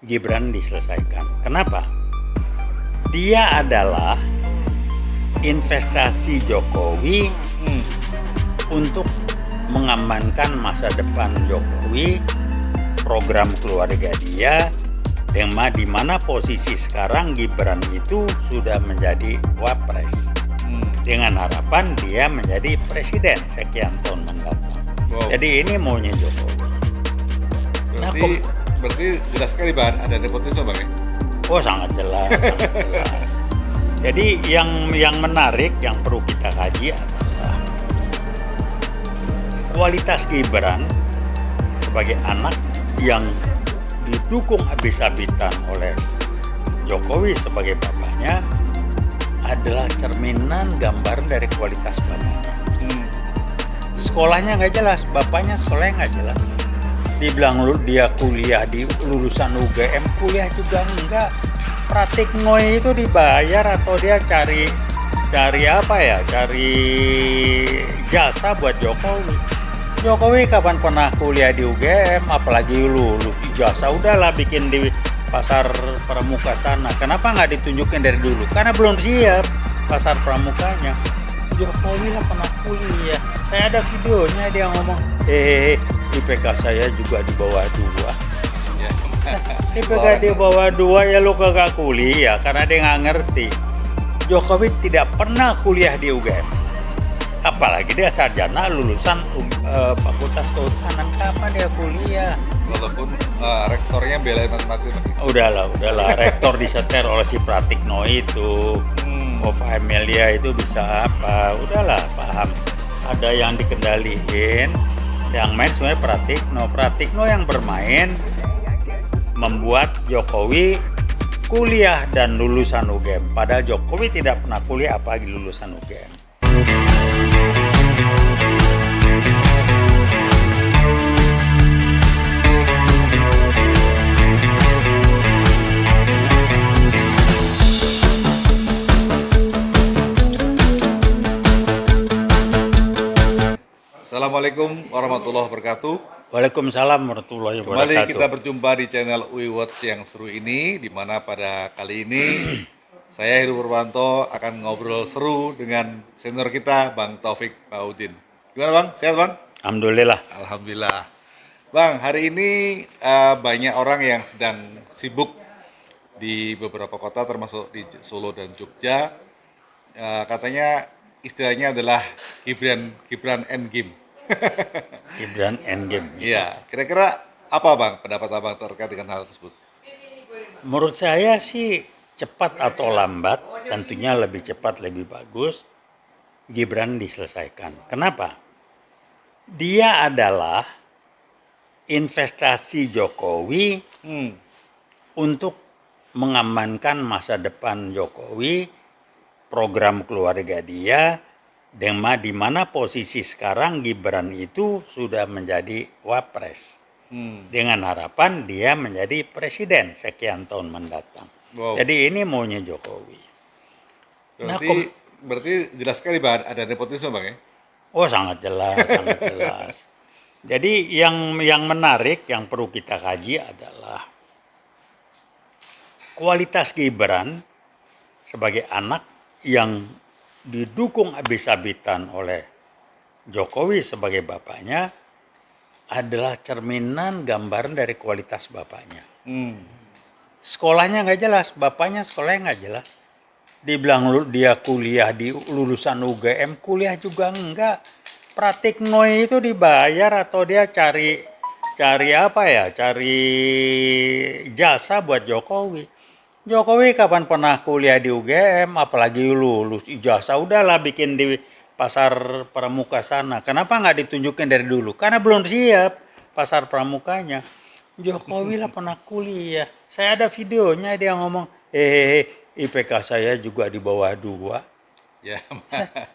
Gibran diselesaikan. Kenapa? Dia adalah investasi Jokowi untuk mengamankan masa depan Jokowi, program keluarga dia, di mana posisi sekarang Gibran itu sudah menjadi wapres. Dengan harapan dia menjadi presiden sekian tahun mendatang. Wow. Jadi ini maunya Jokowi. Berarti jelas sekali Bang, ada nepotisme Bang ya? Oh sangat jelas, sangat jelas. Jadi yang menarik, yang perlu kita kaji adalah kualitas Gibran sebagai anak yang didukung habis-habisan oleh Jokowi sebagai bapaknya adalah cerminan gambar dari kualitas bapaknya. Sekolahnya nggak jelas, bapaknya sekolahnya nggak jelas. Dibilang dia kuliah di lulusan UGM, kuliah juga enggak. Pratikno itu dibayar atau dia cari apa ya? Cari jasa buat Jokowi. Jokowi kapan pernah kuliah di UGM, apalagi lulus ijazah udahlah bikin di pasar pramuka sana. Kenapa nggak ditunjukin dari dulu? Karena belum siap pasar pramukanya. Jokowi lah pernah kuliah. Saya ada videonya dia ngomong, IPK saya juga di bawah 2. Ya. IPK di bawah 2 ya lu kagak kuliah karena dia nggak ngerti. Jokowi tidak pernah kuliah di UGM. Apalagi dia sarjana lulusan Fakultas Kehutanan, kapan dia kuliah? Walaupun rektornya belain matematika. Udahlah, rektor diseter oleh si Pratikno itu. Oh Pak Emilia itu bisa apa? Udahlah, paham. Ada yang dikendaliin, yang main sebenarnya Pratikno yang bermain membuat Jokowi kuliah dan lulusan UGM. Padahal Jokowi tidak pernah kuliah apalagi lulusan UGM. Assalamualaikum warahmatullahi wabarakatuh. Waalaikumsalam warahmatullahi wabarakatuh. Kembali kita berjumpa di channel UI Watch yang seru ini, di mana pada kali ini saya Heru Purwanto akan ngobrol seru dengan senior kita Bang Taufik Baudin. Gimana Bang? Sehat Bang? Alhamdulillah. Alhamdulillah. Bang, hari ini banyak orang yang sedang sibuk di beberapa kota termasuk di Solo dan Jogja. Katanya istilahnya adalah Gibran Endgame. Gibran Endgame. Iya, kira-kira apa Bang pendapat Abang terkait dengan hal tersebut? Menurut saya sih cepat atau lambat, tentunya lebih cepat lebih bagus Gibran diselesaikan. Kenapa? Dia adalah investasi Jokowi untuk mengamankan masa depan Jokowi, program keluarga dia, di mana posisi sekarang Gibran itu sudah menjadi wapres. Dengan harapan dia menjadi presiden sekian tahun mendatang. Wow. Jadi ini maunya Jokowi. Berarti jelas sekali Bang, ada nepotisme Bang ya? Oh sangat jelas, sangat jelas. Jadi yang menarik, yang perlu kita kaji adalah kualitas Gibran sebagai anak yang didukung habis-habisan oleh Jokowi sebagai bapaknya adalah cerminan gambaran dari kualitas bapaknya. Sekolahnya nggak jelas, bapaknya sekolahnya nggak jelas. Dibilang dia kuliah di lulusan UGM, kuliah juga enggak. Pratikno itu dibayar atau dia cari apa ya? Cari jasa buat Jokowi. Jokowi kapan pernah kuliah di UGM, apalagi lulus ijazah udahlah bikin di pasar pramuka sana. Kenapa nggak ditunjukin dari dulu? Karena belum siap pasar pramukanya. Jokowi lah pernah kuliah. Saya ada videonya dia ngomong, IPK saya juga di bawah 2. Ya.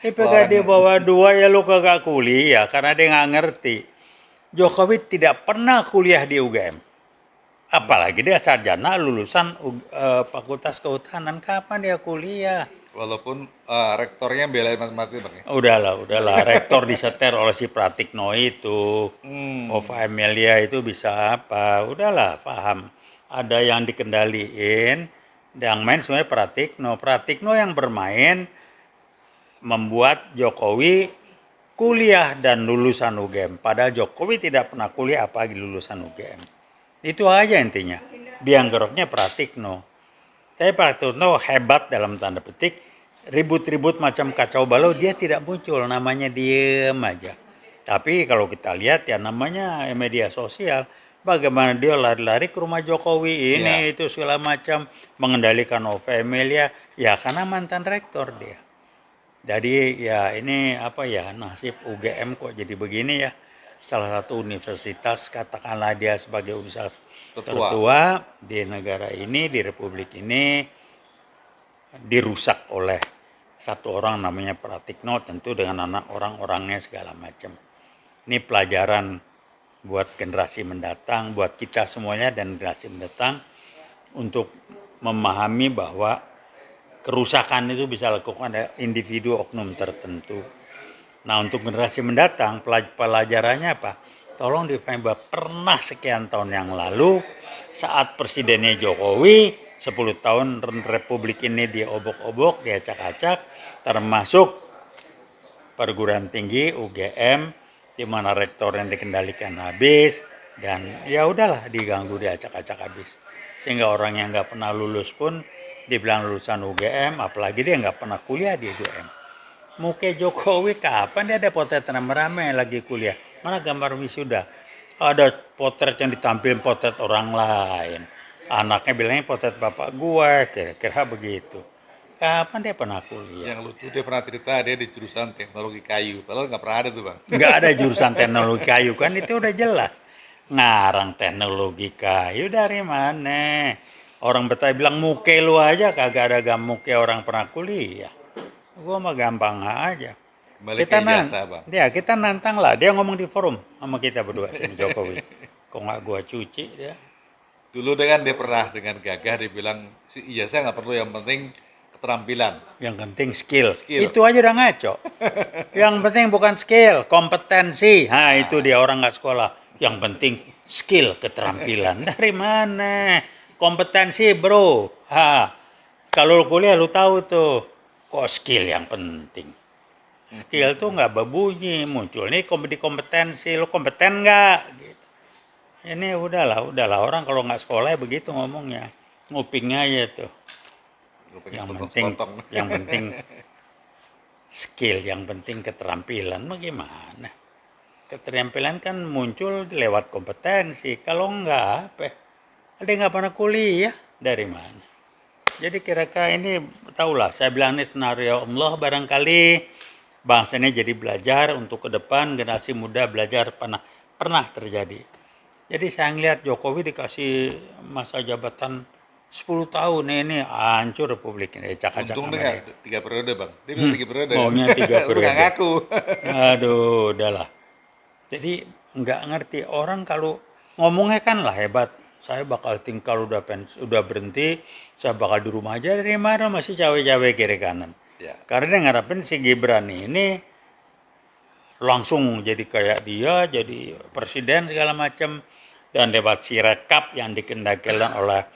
IPK di bawah 2 ya lu kagak kuliah karena dia nggak ngerti. Jokowi tidak pernah kuliah di UGM. Apalagi dia sarjana lulusan Fakultas Kehutanan, kapan dia kuliah? Walaupun rektornya belain matematika Bang ya? Udahlah, rektor diseter oleh si Pratikno itu. Oh Pak Emilia itu bisa apa? Udahlah, paham. ada yang dikendaliin, yang main sebenarnya Pratikno. Pratikno yang bermain membuat Jokowi kuliah dan lulusan UGM. Padahal Jokowi tidak pernah kuliah apalagi lulusan UGM. Itu aja intinya. Biang geroknya Pratikno. Tapi Pratikno hebat dalam tanda petik. Ribut-ribut macam kacau balau dia tidak muncul. Namanya diem aja. Tapi kalau kita lihat ya namanya media sosial. Bagaimana dia lari-lari ke rumah Jokowi ini itu segala macam. Mengendalikan Emilia. Ya karena mantan rektor dia. Jadi ya ini apa ya nasib UGM kok jadi begini ya. Salah satu universitas katakanlah dia sebagai universitas tertua di negara ini, di republik ini dirusak oleh satu orang namanya Pratikno tentu dengan anak orang-orangnya segala macam. Ini pelajaran buat generasi mendatang, buat kita semuanya dan generasi mendatang untuk memahami bahwa kerusakan itu bisa dilakukan oleh individu oknum tertentu. Nah untuk generasi mendatang pelajarannya apa? Tolong dipahami bahwa pernah sekian tahun yang lalu saat presidennya Jokowi 10 tahun republik ini diobok-obok, diacak-acak, termasuk perguruan tinggi UGM di mana rektor yang dikendalikan habis dan ya udahlah diganggu diacak-acak habis. Sehingga orang yang nggak pernah lulus pun dibilang lulusan UGM, apalagi dia nggak pernah kuliah di UGM. Muka Jokowi kapan dia ada potret rame-rame lagi kuliah? Mana gambar wisuda? Ada potret yang ditampilin potret orang lain. Anaknya bilangnya potret bapak gue, kira-kira begitu. Kapan dia pernah kuliah? Yang lucu dia pernah cerita dia di jurusan teknologi kayu, padahal nggak pernah ada tuh bang. Nggak ada jurusan teknologi kayu kan itu udah jelas. Ngarang teknologi kayu dari mana? Orang Betawi bilang muke lu aja kagak ada muke orang pernah kuliah. Gua mah gampang aja. Kembali ke ijazah bang. Ya kita nantang lah. Dia ngomong di forum sama kita berdua sini Jokowi. Kok nggak gua cuci dia? Dulu dia pernah dengan gagah dibilang si ijazah nggak perlu, yang penting keterampilan. Yang penting skill. Itu aja udah ngaco. Yang penting bukan skill, kompetensi. Nah itu dia orang nggak sekolah. Yang penting skill, keterampilan. Dari mana? Kompetensi bro. Kalau kuliah lu tahu tuh. Kok skill yang penting? Skill tuh nggak berbunyi. Muncul nih di kompetensi. Lu kompeten nggak? Gitu. Ini udahlah. Orang kalau nggak sekolah ya begitu ngomongnya. Ngupingnya aja tuh. Yang penting skill, yang penting keterampilan. Bagaimana? Keterampilan kan muncul lewat kompetensi. Kalau enggak apa? Ada nggak pernah kuliah dari mana? Jadi kira-kira ini tahulah. Saya bilang ini senario Allah barangkali bangsa ini jadi belajar untuk ke depan generasi muda belajar pernah terjadi. Jadi saya ngelihat Jokowi dikasih masa jabatan 10 tahun ini hancur republik ini. Untung dengan 3 periode bang. Dia bilang 3 periode. Maunya 3 periode. Nggak ngaku. Aduh, udahlah. Jadi nggak ngerti orang kalau ngomongnya kan lah hebat. Saya bakal tinggal udah berhenti, saya bakal di rumah aja. Dari mana masih cawe-cawe kiri kanan. Ya. Karena dia ngarepin si Gibran ini langsung jadi kayak dia, jadi presiden segala macam. Dan lewat Sirekap yang dikendalikan oleh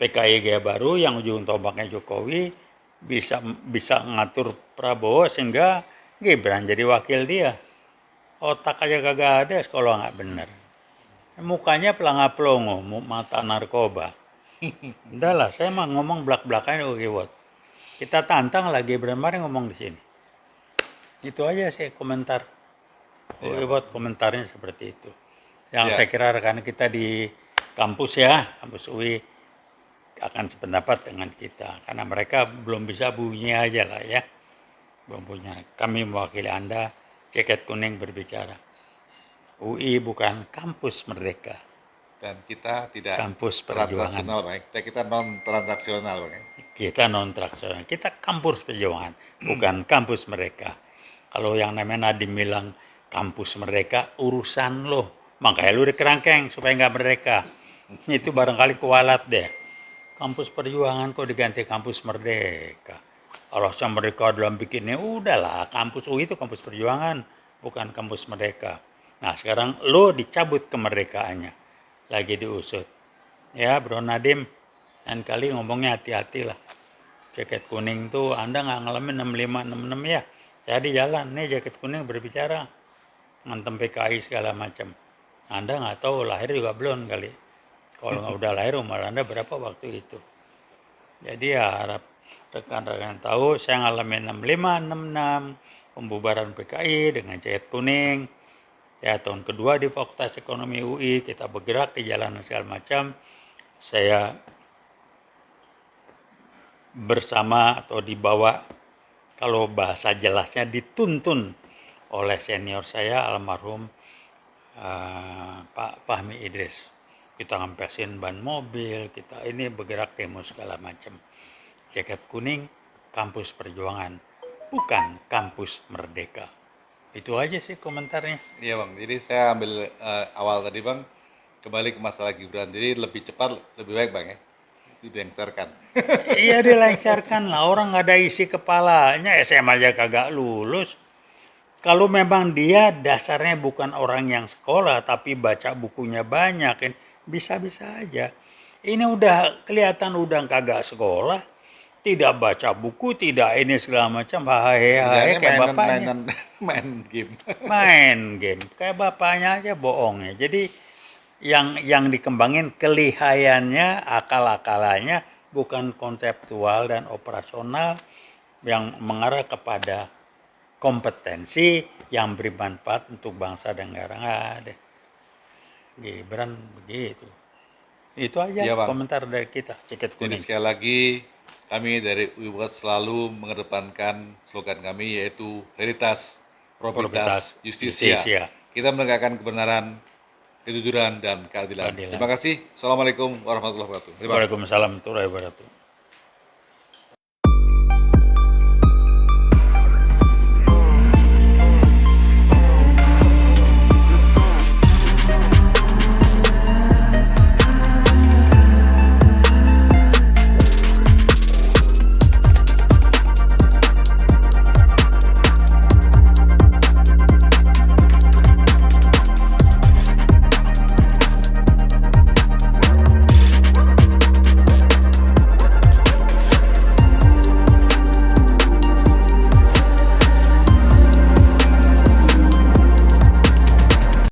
PKI Gaya Baru yang ujung tombaknya Jokowi bisa ngatur Prabowo sehingga Gibran jadi wakil dia. Otak aja kagak ada, sekolah nggak bener. Mukanya pelangap-pelongo, mata narkoba. Udahlah, saya mah ngomong belak-belakannya oke. Kita tantang lagi Gibran ngomong di sini. Itu aja sih komentar. Oke, komentarnya seperti itu. Yang saya kira rekan kita di kampus ya, kampus UI akan sependapat dengan kita karena mereka belum bisa bunyi aja lah ya, belum punya. Kami mewakili Anda, jaket kuning berbicara. UI bukan kampus merdeka dan kita tidak kampus perjuangan. Kita non transaksional, kita non transaksional, kita kampus perjuangan, bukan kampus mereka. Kalau yang namanya Nadiem bilang kampus mereka urusan lo, makanya lu dikerangkeng supaya nggak merdeka. Itu barangkali kualat deh. Kampus perjuangan kok diganti kampus merdeka. Kalau sama merdeka dalam bikinnya udahlah, kampus UI itu kampus perjuangan, bukan kampus merdeka. Nah sekarang lo dicabut kemerdekaannya, lagi diusut. Ya Bro Nadim, lain kali ngomongnya hati-hati lah. Jaket kuning tuh Anda nggak ngalamin 65, 66 ya. Jadi jalan, nih jaket kuning berbicara. Ngantem PKI segala macam. Anda nggak tahu lahir juga belum kali. Kalau nggak udah lahir umur Anda berapa waktu itu. Jadi ya harap rekan-rekan tahu saya ngalamin 65, 66, pembubaran PKI dengan jaket kuning. Ya tahun kedua di Fakultas Ekonomi UI kita bergerak di jalanan segala macam. Saya bersama atau dibawa, kalau bahasa jelasnya dituntun oleh senior saya almarhum Pak Fahmi Idris. Kita ngempesin ban mobil, kita ini bergerak demo segala macam. Jaket kuning, kampus perjuangan, bukan kampus merdeka. Itu aja sih komentarnya. Iya Bang, jadi saya ambil awal tadi Bang, kembali ke masalah Gibran. Jadi lebih cepat, lebih baik Bang ya, itu dilengsarkan. Iya dilengsarkan lah, orang nggak ada isi kepalanya, SMA aja kagak lulus. Kalau memang dia dasarnya bukan orang yang sekolah tapi baca bukunya banyak, kan bisa-bisa aja. Ini udah kelihatan udah kagak sekolah, tidak baca buku, tidak ini segala macam, hahe Kerjaannya kayak bapaknya. main game. Main game, kayak bapaknya aja bohong ya. Jadi yang dikembangin kelihayannya, akal-akalannya, bukan konseptual dan operasional yang mengarah kepada kompetensi yang bermanfaat untuk bangsa dan negara. Nggak ada. Gibran begitu. Itu aja Iya Bang, komentar dari kita, jaket jadi kuning. sekali lagi kami dari UIWAT selalu mengedepankan slogan kami yaitu Veritas, Probitas Probitas, Justisia. Justisia. Kita menegakkan kebenaran, kejujuran, dan keadilan. Keadilan. Terima kasih. Assalamualaikum warahmatullahi wabarakatuh. Terima kasih. Waalaikumsalam warahmatullahi wabarakatuh.